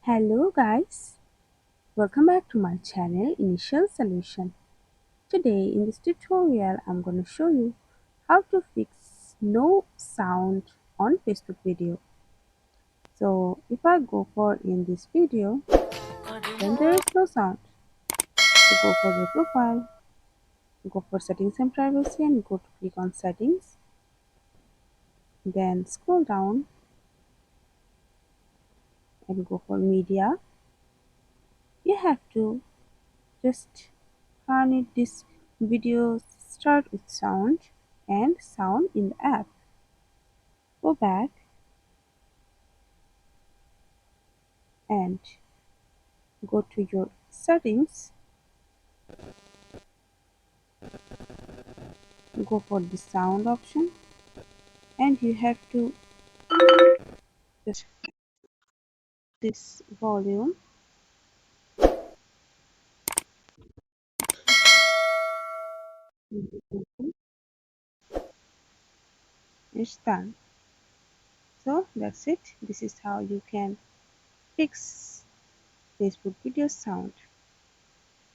Hello guys, welcome back to my channel Initial Solution. Today in this tutorial I'm going to show you how to fix no sound on Facebook video. So if I go for in this video, then there is no sound. So go for your profile, go for settings and privacy and go to click on settings. Then scroll down and go for media. You have to just turn it this video start with sound and sound in the app. Go back and go to your settings, go for the sound option, and you have to just this volume. It's done. So that's it. This is how you can fix Facebook video sound.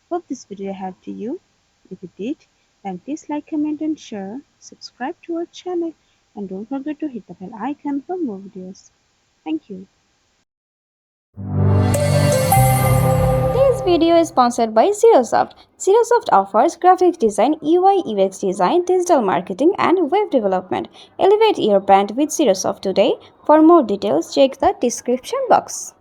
Hope this video helped you. If it did, then please like, comment and share. Subscribe to our channel and don't forget to hit the bell icon for more videos. Thank you. This video is sponsored by Xirosoft. Xirosoft offers graphic design, UI UX design, digital marketing, and web development. Elevate your brand with Xirosoft today. For more details, check the description box.